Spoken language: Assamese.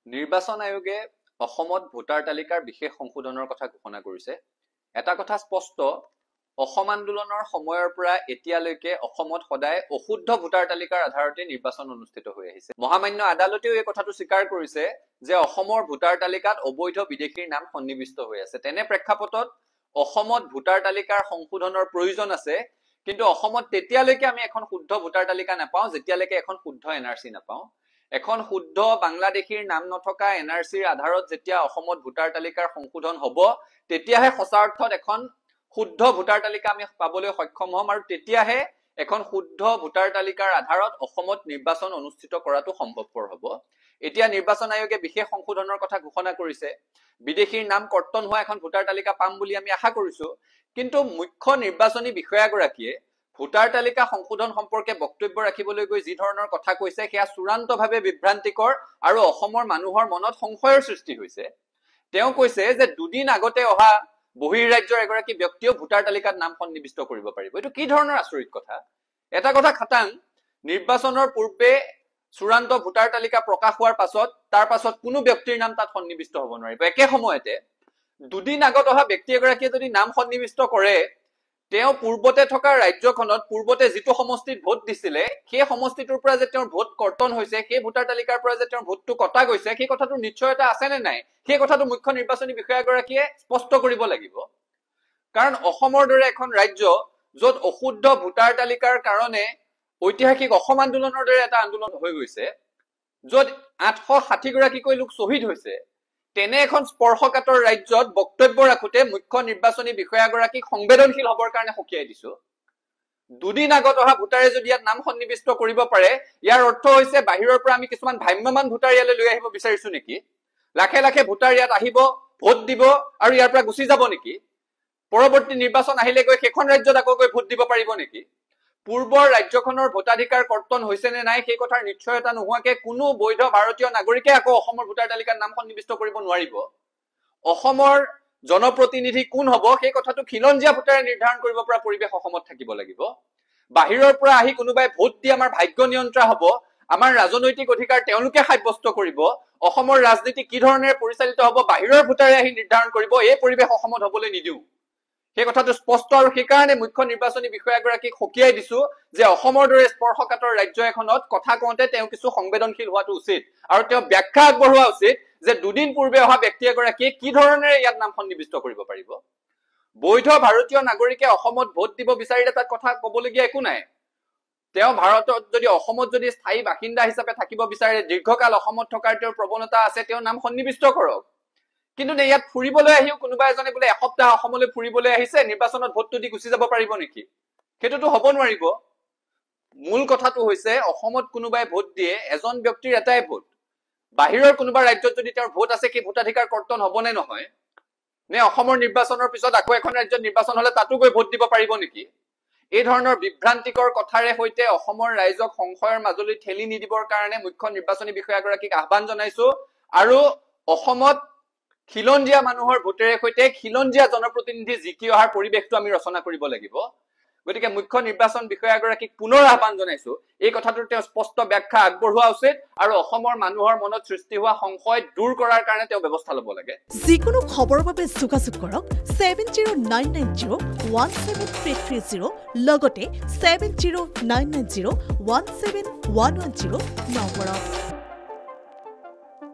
নিৰ্বাচন আয়োগে অসমত ভোটাৰ তালিকাৰ বিশেষ সংশোধনৰ কথা ঘোষণা কৰিছে। এটা কথা স্পষ্ট, অসম আন্দোলনৰ সময়ৰ পৰা এতিয়ালৈকে অসমত সদায় অশুদ্ধ ভোটাৰ তালিকাৰ আধাৰতে নিৰ্বাচন অনুষ্ঠিত হৈ আহিছে। মহামান্য আদালতেও এই কথাটো স্বীকাৰ কৰিছে যে অসমৰ ভোটাৰ তালিকাত অবৈধ বিদেশীৰ নাম সন্নিৱিষ্ট হৈ আছে। তেনে প্ৰেক্ষাপটত অসমত ভোটাৰ তালিকাৰ সংশোধনৰ প্ৰয়োজন আছে, কিন্তু অসমত তেতিয়ালৈকে আমি এখন শুদ্ধ ভোটাৰ তালিকা নাপাওঁ যেতিয়ালৈকে এখন শুদ্ধ এনআৰচি নাপাওঁ। এখন শুদ্ধ বাংলাদেশীৰ নাম নথকা এনআৰচিৰ আধাৰত যেতিয়া অসমত ভোটাৰ তালিকাৰ সংশোধন হ'ব, তেতিয়াহে সঁচা অৰ্থত এখন শুদ্ধ ভোটাৰ তালিকা আমি পাবলৈ সক্ষম হ'ম, আৰু তেতিয়াহে এখন শুদ্ধ ভোটাৰ তালিকাৰ আধাৰত অসমত নিৰ্বাচন অনুষ্ঠিত কৰাটো সম্ভৱপৰ হ'ব। এতিয়া নিৰ্বাচন আয়োগে বিশেষ সংশোধনৰ কথা ঘোষণা কৰিছে। বিদেশীৰ নাম কৰ্তন হোৱা এখন ভোটাৰ তালিকা পাম বুলি আমি আশা কৰিছো, কিন্তু মুখ্য নিৰ্বাচনী বিষয়াগৰাকীয়ে ভোটাৰ তালিকা সংশোধন সম্পৰ্কে বক্তব্য ৰাখিবলৈ গৈ যি ধৰণৰ কথা কৈছে সেয়া চূড়ান্তভাৱে বিভ্ৰান্তিকৰ আৰু অসমৰ মানুহৰ মনত সংশয়ৰ সৃষ্টি হৈছে। তেওঁ কৈছে যে দুদিন আগতে অহা বহিঃৰাজ্যৰ এগৰাকী ব্যক্তিও ভোটাৰ তালিকাত নাম সন্নিৱিষ্ট কৰিব পাৰিব। এইটো কি ধৰণৰ আচৰিত কথা? এটা কথা খাটাং, নিৰ্বাচনৰ পূৰ্বে চূড়ান্ত ভোটাৰ তালিকা প্ৰকাশ হোৱাৰ পাছত তাৰ পাছত কোনো ব্যক্তিৰ নাম তাত সন্নিৱিষ্ট হ'ব নোৱাৰিব। একে সময়তে দুদিন আগত অহা ব্যক্তি এগৰাকীয়ে যদি নাম সন্নিৱিষ্ট কৰে, তেওঁ পূৰ্বতে থকা ৰাজ্যখনত পূৰ্বতে যিটো সমষ্টিত ভোট দিছিলে সেই সমষ্টিটোৰ পৰা যে তেওঁৰ ভোট কৰ্তন হৈছে, সেই ভোটাৰ তালিকাৰ পৰা যে তেওঁৰ ভোটটো কটা গৈছে, সেই কথাটোৰ নিশ্চয়তা আছে নে নাই, সেই কথাটো মুখ্য নিৰ্বাচনী বিষয়াগৰাকীয়ে স্পষ্ট কৰিব লাগিব। কাৰণ অসমৰ দৰে এখন ৰাজ্য য'ত অশুদ্ধ ভোটাৰ তালিকাৰ কাৰণে ঐতিহাসিক অসম আন্দোলনৰ দৰে এটা আন্দোলন হৈ গৈছে, য'ত 860 গৰাকীকৈ লোক শ্বহীদ হৈছে, তেনে এখন স্পৰ্শকাতৰ ৰাজ্যত বক্তব্য ৰাখোতে মুখ্য নিৰ্বাচনী বিষয়াগৰাকীক সংবেদনশীল হবৰ কাৰণে সকীয়াই দিছো। দুদিন আগত অহা ভোটাৰে যদি ইয়াত নাম সন্নিৱিষ্ট কৰিব পাৰে, ইয়াৰ অৰ্থ হৈছে বাহিৰৰ পৰা আমি কিছুমান ভ্ৰাম্যমান ভোটাৰ ইয়ালৈ লৈ আহিব বিচাৰিছো নেকি? লাখে লাখে ভোটাৰ ইয়াত আহিব, ভোট দিব আৰু ইয়াৰ পৰা গুচি যাব নেকি? পৰৱৰ্তী নিৰ্বাচন আহিলে গৈ সেইখন ৰাজ্যত আকৌ গৈ ভোট দিব পাৰিব নেকি? পূৰ্বৰ ৰাজ্যখনৰ ভোটাধিকাৰ কৰ্তন হৈছে নে নাই সেই কথাৰ নিশ্চয়তা নোহোৱাকে কোনো বৈধ ভাৰতীয় নাগৰিকে আকৌ অসমৰ ভোটাৰ তালিকাত নাম সন্নিৱিষ্ট কৰিব নোৱাৰিব। অসমৰ জনপ্ৰতিনিধি কোন হ'ব সেই কথাটো খিলঞ্জীয়া ভোটাৰে নিৰ্ধাৰণ কৰিব পৰা পৰিৱেশ অসমত থাকিব লাগিব। বাহিৰৰ পৰা আহি কোনোবাই ভোট দি আমাৰ ভাগ্য নিয়ন্ত্ৰা হ'ব, আমাৰ ৰাজনৈতিক অধিকাৰ তেওঁলোকে সাব্যস্ত কৰিব, অসমৰ ৰাজনীতি কি ধৰণেৰে পৰিচালিত হ'ব বাহিৰৰ ভোটাৰে আহি নিৰ্ধাৰণ কৰিব, এই পৰিৱেশ অসমত হ'বলৈ নিদিওঁ। সেই কথাটো স্পষ্ট, আৰু সেইকাৰণে মুখ্য নিৰ্বাচনী বিষয়াগৰাকীক সকীয়াই দিছো যে অসমৰ দৰে স্পৰ্শকাতৰ ৰাজ্য এখনত কথা কওঁতে তেওঁ কিছু সংবেদনশীল হোৱাটো উচিত, আৰু তেওঁ ব্যাখ্যা আগবঢ়োৱা উচিত যে দুদিন পূৰ্বে অহা ব্যক্তি এগৰাকীয়ে কি ধৰণেৰে ইয়াত নাম সন্নিৱিষ্ট কৰিব পাৰিব। বৈধ ভাৰতীয় নাগৰিকে অসমত ভোট দিব বিচাৰিলে তাত কথা কবলগীয়া একো নাই। তেওঁ ভাৰতত যদি অসমত যদি স্থায়ী বাসিন্দা হিচাপে থাকিব বিচাৰে, দীৰ্ঘকাল অসমত থকাৰ তেওঁৰ প্ৰৱণতা আছে, তেওঁ নাম সন্নিৱিষ্ট কৰক। কিন্তু ইয়াত ফুৰিবলৈ আহিও কোনোবা এজনে বোলে এসপ্তাহ অসমলৈ ফুৰিবলৈ আহিছে, নিৰ্বাচনত ভোটটো দি গুচি যাব পাৰিব নেকি? সেইটোতো হ'ব নোৱাৰিব। মূল কথাটো হৈছে অসমত কোনোবাই ভোট দিয়ে, এজন ব্যক্তিৰ এটাই ভোট। বাহিৰৰ কোনোবা ৰাজ্যত যদি তেওঁৰ ভোট আছে, সেই ভোটাধিকাৰ কৰ্তন হ'ব নে নহয়? নে অসমৰ নিৰ্বাচনৰ পিছত আকৌ এখন ৰাজ্যত নিৰ্বাচন হলে তাতো গৈ ভোট দিব পাৰিব নেকি? এই ধৰণৰ বিভ্ৰান্তিকৰ কথাৰে সৈতে অসমৰ ৰাইজক সংশয়ৰ মাজলৈ ঠেলি নিদিবৰ কাৰণে মুখ্য নিৰ্বাচনী বিষয়াগৰাকীক আহ্বান জনাইছো, আৰু অসমত খিলঞ্জীয়া মানুহৰ ভোটেৰে সৈতে খিলঞ্জীয়া জনপ্ৰতিনিধি জিকি অহাৰ পৰিৱেশটো আমি ৰচনা কৰিব লাগিব। গতিকে মুখ্য নিৰ্বাচন বিষয়াগৰাকীক পুনৰ আহ্বান জনাইছো, এই কথাটোৰ তেওঁ স্পষ্ট ব্যাখ্যা আগবঢ়োৱা উচিত, আৰু অসমৰ মানুহৰ মনত সৃষ্টি হোৱা সংশয় দূৰ কৰাৰ কাৰণে তেওঁ ব্যৱস্থা ল'ব লাগে। যিকোনো খবৰৰ বাবে যোগাযোগ কৰক 7099017330 লগতে 7099017110 নম্বৰত।